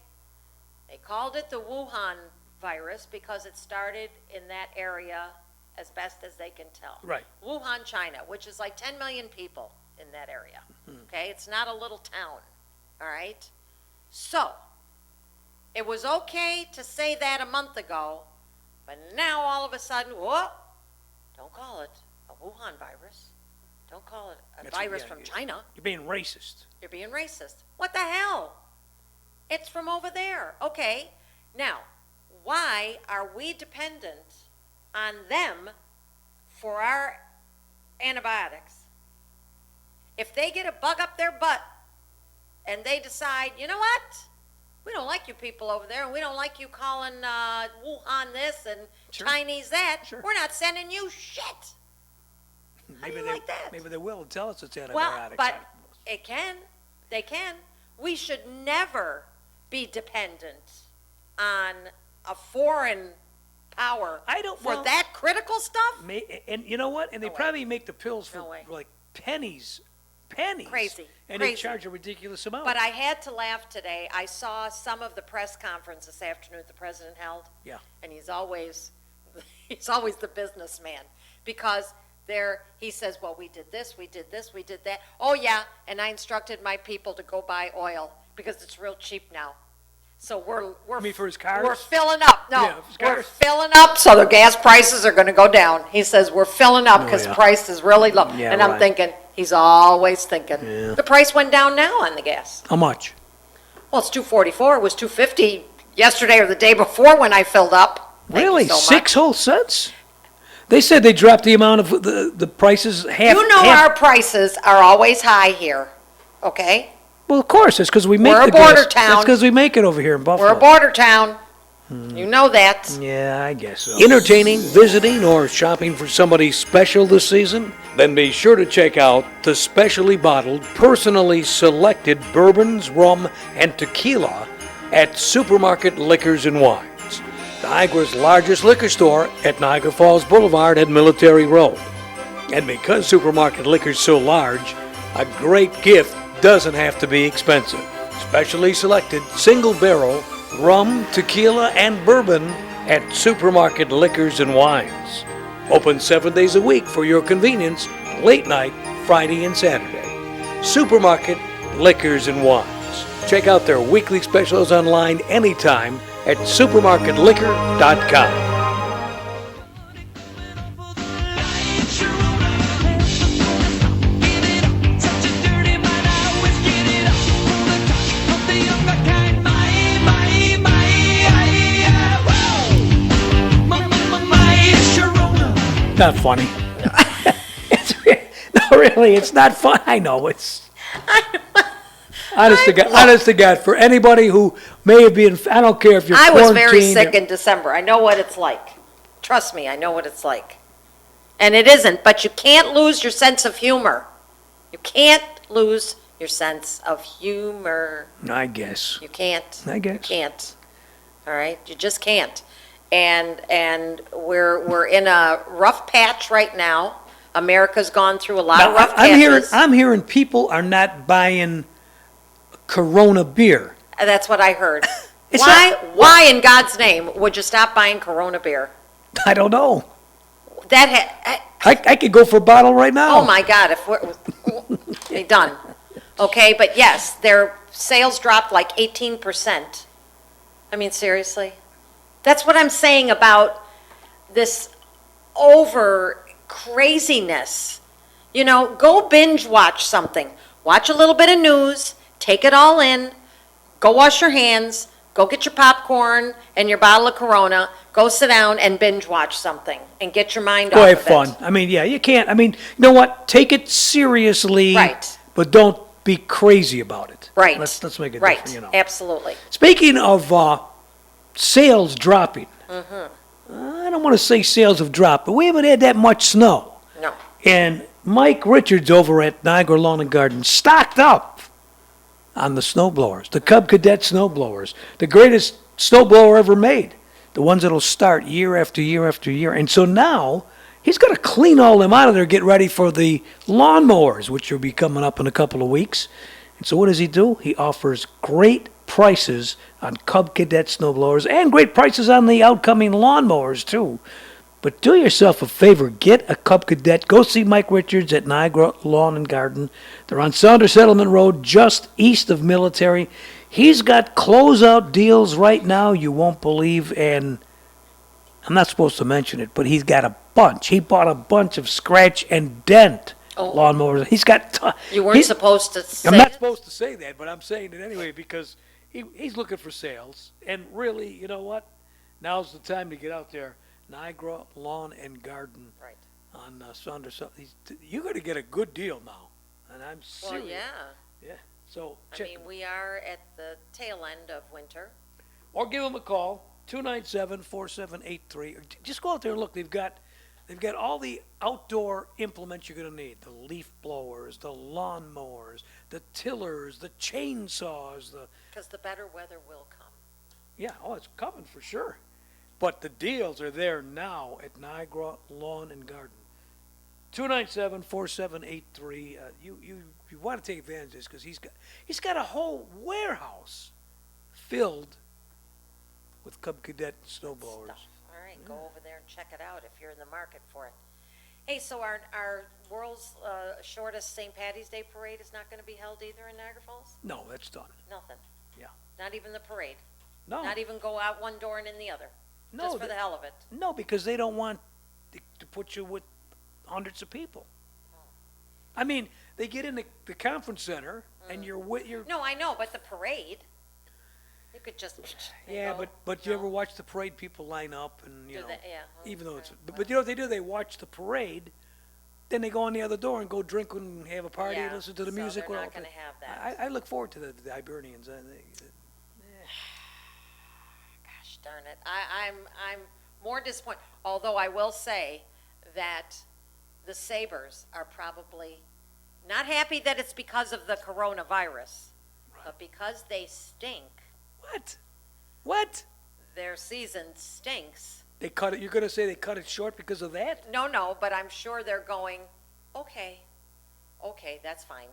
They called it the Wuhan virus because it started in that area as best as they can tell. Right. Wuhan, China, which is like 10 million people in that area, okay? It's not a little town, all right? So, it was okay to say that a month ago, but now all of a sudden, whoa, don't call it a Wuhan virus. Don't call it a That's what- virus yeah, from yeah. China. You're being racist. You're being racist. What the hell? It's from over there. Okay. Now, why are we dependent on them for our antibiotics? If they get a bug up their butt and they decide, you know what? We don't like you people over there, and we don't like you calling Wuhan this and Sure. Chinese that. Sure. We're not sending you shit. How do you like that? Maybe they will tell us it's antibiotics. Well, but it can. They can. We should never be dependent on a foreign power I don't- for well- that critical stuff. And you know what? And they No way. probably make the pills for No way. like pennies. Crazy. And Crazy. they charge a ridiculous amount. But I had to laugh today. I saw some of the press conference this afternoon the president held. Yeah. And he's always the businessman, because he says, well, we did this, we did this, we did that. Oh yeah, and I instructed my people to go buy oil because it's real cheap now. So we're You mean for his cars? We're filling up. No, Yeah, his we're cars. filling up, so the gas prices are going to go down. He says we're filling up because yeah. price is really low. Yeah, and I'm right. thinking he's always thinking. Yeah. The price went down now on the gas. How much? Well, it's $2.44. It was $2.50 yesterday or the day before when I filled up. Thank you Really? so much. 6 whole cents? They said they dropped the amount of the prices half. You know half. our prices are always high here, okay? Well, of course, it's because we make We're a the border gas. town. That's because we make it over here in Buffalo. We're a border town. You know that. Yeah, I guess so. Entertaining, visiting, or shopping for somebody special this season? Then be sure to check out the specially bottled, personally selected bourbons, rum, and tequila at Supermarket Liquors and Wines, Niagara's largest liquor store at Niagara Falls Boulevard and Military Road. And because Supermarket Liquor's so large, a great gift doesn't have to be expensive. Specially selected single barrel rum, tequila, and bourbon at Supermarket Liquors and Wines. Open 7 days a week for your convenience, late night, Friday and Saturday. Supermarket Liquors and Wines. Check out their weekly specials online anytime at supermarketliquor.com. Not funny. No, really, it's not fun. I know it's. Honest to God, for anybody who may have been, I don't care if you're I was very quarantined sick or- in December. I know what it's like. Trust me, I know what it's like. And it isn't, but you can't lose your sense of humor. You can't lose your sense of humor. I guess. You can't. I guess. You can't. All right? You just can't. And we're in a rough patch right now. America's gone through a lot of Now, rough I'm patches. hearing people are not buying Corona beer. That's what I heard. It's Why in God's name would you stop buying Corona beer? I don't know. That I could go for a bottle right now. oh my God, if we're done. Okay, but yes, their sales dropped like 18%. I mean, seriously? That's what I'm saying about this over craziness. You know, go binge watch something. Watch a little bit of news, take it all in, go wash your hands, go get your popcorn and your bottle of Corona, go sit down and binge watch something and get your mind Go off have of fun. it. I mean, yeah, you can't. I mean, you know what? Take it seriously. Right. But don't be crazy about it. Right. Let's make it Right, different, you know. absolutely. Speaking of sales dropping, Mm-hmm. I don't want to say sales have dropped, but we haven't had that much snow. No. And Mike Richards over at Niagara Lawn and Garden stocked up on the snow blowers, the Cub Cadet snow blowers, the greatest snow blower ever made, the ones that'll start year after year after year. And so now he's got to clean all them out of there, get ready for the lawnmowers, which will be coming up in a couple of weeks. And so what does he do? He offers great prices on Cub Cadet snow blowers and great prices on the outcoming lawnmowers too. But do yourself a favor, get a Cub Cadet. Go see Mike Richards at Niagara Lawn and Garden. They're on Saunders Settlement Road, just east of Military. He's got closeout deals right now you won't believe, and I'm not supposed to mention it, but he's got a bunch. He bought a bunch of scratch and dent lawnmowers. He's got. You weren't supposed to say I'm not it? supposed to say that, but I'm saying it anyway because he's looking for sales. And really, you know what? Now's the time to get out there. Niagara Lawn and Garden Right. on Saunders. You're going to get a good deal now, and I'm Well, serious. yeah. Yeah. So I check. mean, we are at the tail end of winter. Or give them a call, 297-4783. Or just go out there and look. They've got all the outdoor implements you're going to need. The leaf blowers, the lawn mowers, the tillers, the chainsaws, Because the better weather will come. yeah, it's coming for sure. But the deals are there now at Niagara Lawn and Garden. 297-4783. You want to take advantage of this because he's got a whole warehouse filled with Cub Cadet snow blowers. Stuff. All right, go over there and check it out if you're in the market for it. Hey, so our world's shortest St. Patty's Day parade is not going to be held either in Niagara Falls? No, that's done. Nothing. Yeah. Not even the parade. No. Not even go out one door and in the other. No, Just for the hell of it. No, because they don't want to put you with hundreds of people. I mean, they get in the conference center and you're with your. No, I know, but the parade, you could just. Yeah, go, but you ever watch the parade? People line up and you Do know. they? Yeah. Even though it's, okay. but you know what they do? They watch the parade then they go on the other door and go drink and have a party and Yeah, listen to the so music. they're Well, not gonna have that. I look forward to the Hibernians. Gosh darn it. I'm more disappointed, although I will say that the Sabres are probably not happy that it's because of the coronavirus, but because they stink, What? What? their season stinks. They cut it. You're gonna say they cut it short because of that? No, but I'm sure they're going, okay, that's fine.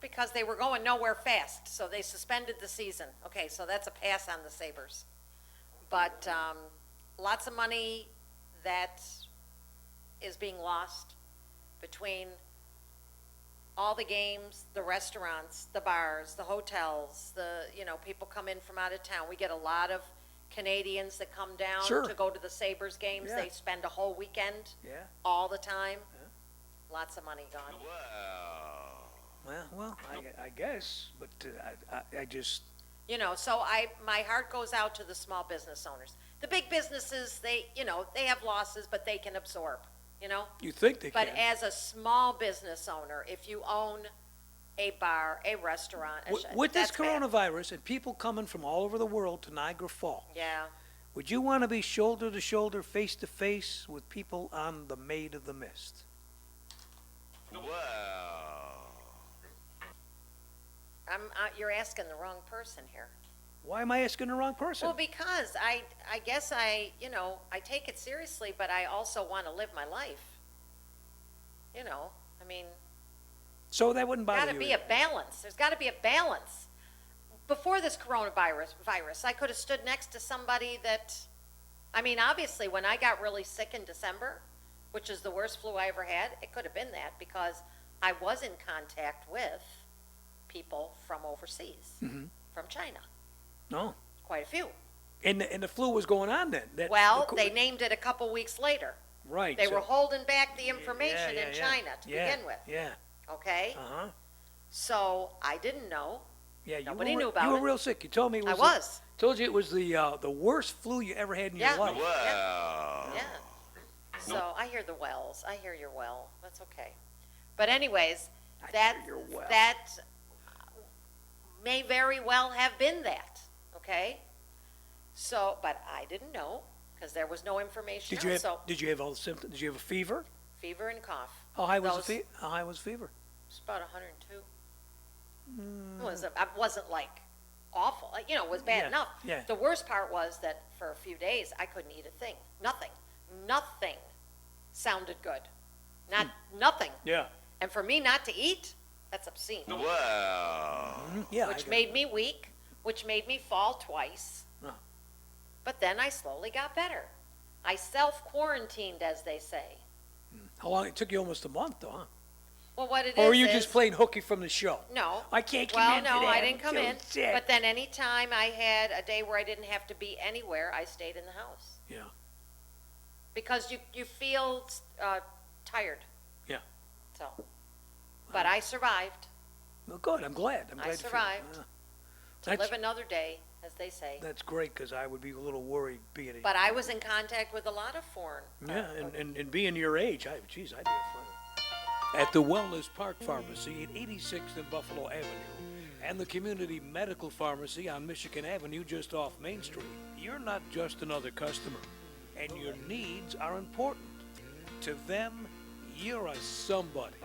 Because they were going nowhere fast, so they suspended the season. Okay, so that's a pass on the Sabres. But lots of money that is being lost between all the games, the restaurants, the bars, the hotels, people come in from out of town. We get a lot of Canadians that come down Sure. to go to the Sabres games. Yeah. They spend a whole weekend Yeah. all the time. Lots of money gone. Well, I guess, but I just. So my heart goes out to the small business owners. The big businesses, they have losses, but they can absorb, You think they But can? as a small business owner, if you own a bar, a restaurant, With this that's bad. coronavirus and people coming from all over the world to Niagara Falls, Yeah, would you want to be shoulder to shoulder, face to face with people on the Maid of the Mist? you're asking the wrong person here. Why am I asking the wrong person? Well, because I guess I take it seriously, but I also want to live my life. I mean, So that wouldn't bother got to you. be a balance. There's got to be a balance. Before this coronavirus, I could have stood next to somebody that, obviously, when I got really sick in December, which is the worst flu I ever had, it could have been that because I was in contact with people from overseas, from China, No. quite a few. And the flu was going on then. They named it a couple weeks later. Right. They so- were holding back the information Yeah, in yeah, China to yeah, begin with, Yeah. okay? Uh-huh. So I didn't know. Yeah, Nobody you were, knew about you were it. real sick. You told me it I was. was. Told you it was the worst flu you ever had in Yeah. your life. Yeah. So I hear the wells. I hear your well. That's okay. But anyways, that hear your well. that may very well have been that. Okay. So, but I didn't know because there was no information. Did you out. have So Did you have all the symptoms? Did you have a fever? fever and cough. How high was Those- the fever? How high was the fever? It's about 102. I wasn't like awful. It was bad Yeah, enough. yeah. The worst part was that for a few days I couldn't eat a thing. Nothing sounded good. Nothing. Yeah. And for me not to eat, that's obscene. Yeah. Which made me weak, which made me fall twice. Oh. But then I slowly got better. I self-quarantined, as they say. How long? It took you almost a month, though, huh? Well, what it is Or were you is, just playing hooky from the show? No. I can't come Well, in no, today. I I'm didn't come so in. sick. But then any time I had a day where I didn't have to be anywhere, I stayed in the house. Yeah. Because you feel tired. Yeah. So, but I survived. Well, good. I'm glad. I'm glad. you feel- survived. yeah. To That's, live another day, as they say. that's great because I would be a little worried being. But I was in contact with a lot of foreign. Yeah, and being your age, I'd be afraid. At the Wellness Park Pharmacy at 86th and Buffalo Avenue and the Community Medical Pharmacy on Michigan Avenue just off Main Street, you're not just another customer, and your needs are important. To them, you're a somebody.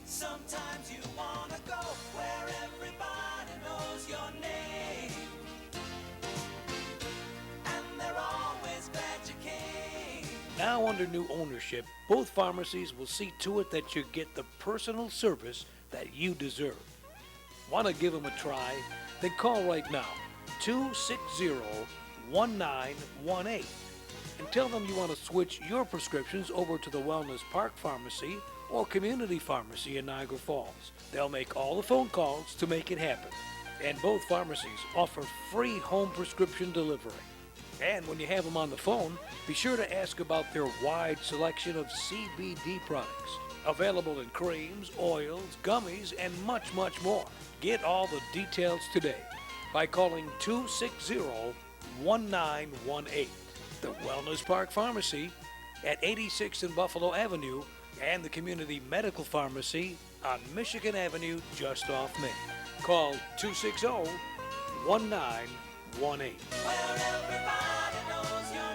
Sometimes you wanna go where everybody knows your name, and they're always glad you came. Now under new ownership, both pharmacies will see to it that you get the personal service that you deserve. Want to give them a try? Then call right now, 260-1918, and tell them you want to switch your prescriptions over to the Wellness Park Pharmacy or Community Pharmacy in Niagara Falls. They'll make all the phone calls to make it happen. And both pharmacies offer free home prescription delivery. And when you have them on the phone, be sure to ask about their wide selection of CBD products. Available in creams, oils, gummies, and much, much more. Get all the details today by calling 260-1918. The Wellness Park Pharmacy at 86th and Buffalo Avenue and the Community Medical Pharmacy on Michigan Avenue, just off Main. Call 260-1918. Where everybody knows your name. Everybody knows your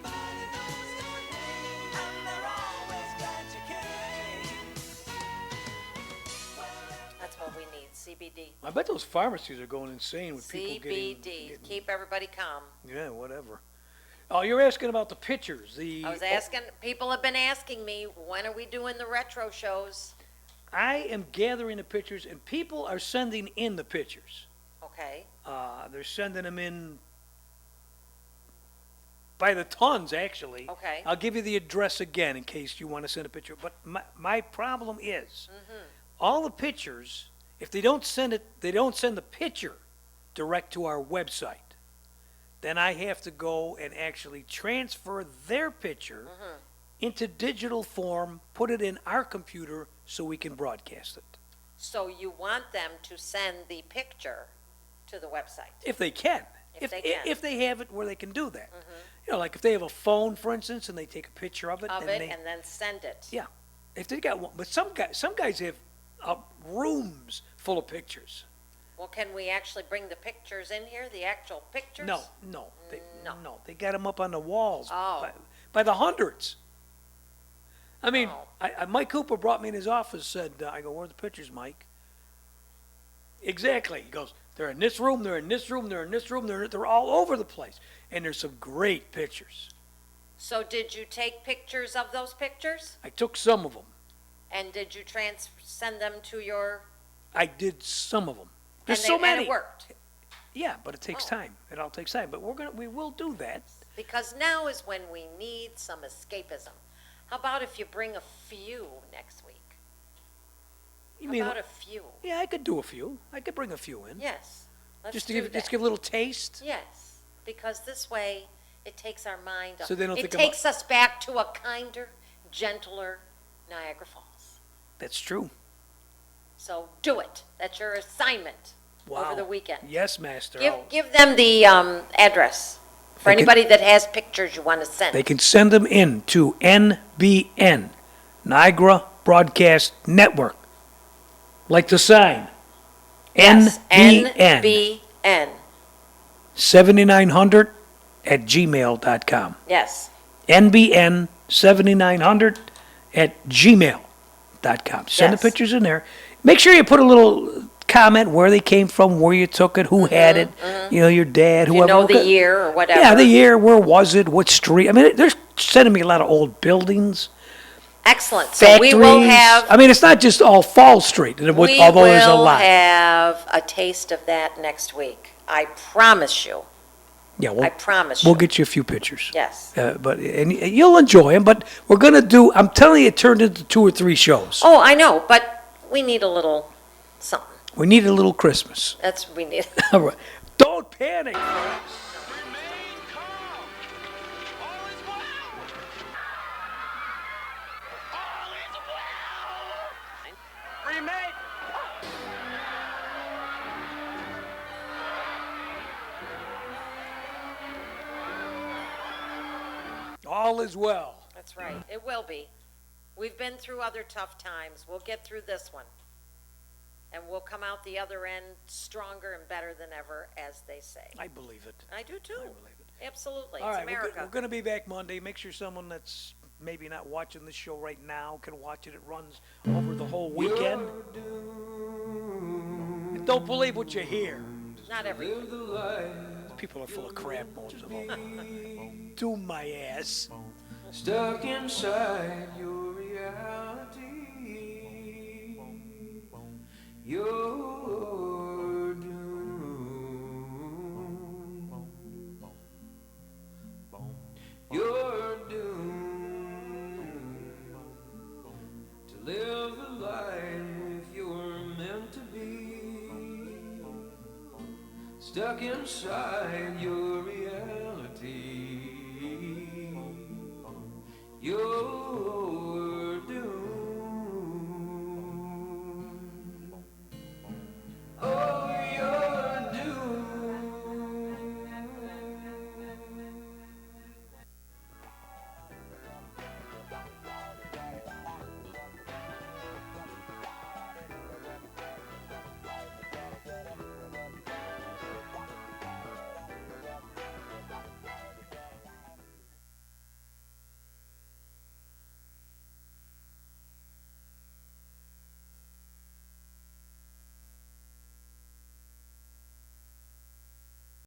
name. And they're always glad you came. That's what we need, CBD. I bet those pharmacies are going insane with people CBD, getting keep everybody calm. yeah, whatever. Oh, you're asking about the pictures. I was asking, people have been asking me, when are we doing the retro shows? I am gathering the pictures, and people are sending in the pictures. Okay, They're sending them in by the tons, actually. okay. I'll give you the address again in case you want to send a picture. But my problem is, all the pictures, if they don't send the picture direct to our website. Then I have to go and actually transfer their picture into digital form, put it in our computer so we can broadcast it. So you want them to send the picture to the website? If they can. If they can. If they have it where they can do that. You know, like if they have a phone, for instance, and they take a picture of it. Of and it, they, and then send it? Yeah. If they got one, but some guys have rooms full of pictures. Well, can we actually bring the pictures in here, the actual pictures? No. No. They got them up on the walls Oh. by the hundreds. I mean, Oh. Mike Cooper brought me in his office, said, I go, where are the pictures, Mike? Exactly. He goes, they're in this room, they're in this room, they're in this room, they're all over the place. And there's some great pictures. So did you take pictures of those pictures? I took some of them. And did you send them to your? I did some of them. There's and so and many. it worked? Yeah, but it takes Oh. time. It all takes time. But we will do that. Because now is when we need some escapism. How about if you bring a few next week? You How mean? about a few? Yeah, I could do a few. I could bring a few in. Yes. Let's Just to do give that. a little taste. Yes, because this way it takes our mind off. So they don't It think takes us back to a kinder, gentler Niagara Falls. That's true. So do it. That's your assignment Wow. over the weekend. Yes, master. Give them the address for They can- anybody that has pictures you want to send. They can send them in to NBN, Niagara Broadcast Network. Like the sign. Yes, NBN. NBN. 7900 at gmail.com. Yes. NBN 7900 at gmail.com. Send Yes. the pictures in there. Make sure you put a little comment where they came from, where you took it, who had it, you know, your dad, If whoever. you know the year or whatever. Yeah, the year, where was it, what street. I mean, they're sending me a lot of old buildings, Excellent. So factories. we will have. I mean, it's not just all Fall Street, although there's a lot. We will have a taste of that next week. I promise you. Yeah, I promise you. we'll get you a few pictures. Yes. And you'll enjoy them, but we're going to do, I'm telling you, it turned into 2 or 3 shows. Oh, I know, but we need a little something. We need a little Christmas. That's we need. All right. Don't panic, folks. Remain calm. All is well. All is well. Remain. All is well. That's right. It will be. We've been through other tough times. We'll get through this one. And we'll come out the other end stronger and better than ever, as they say. I believe it. I do too. I believe it. Absolutely. All It's right, America. we're going to be back Monday. Make sure someone that's maybe not watching the show right now can watch it. It runs over the whole weekend. And don't believe what you hear. Not everybody. People are full of crap, most of them. To my ass. Stuck inside your reality. You're doomed. You're doomed to live the life you're meant to be. Stuck inside your reality. You're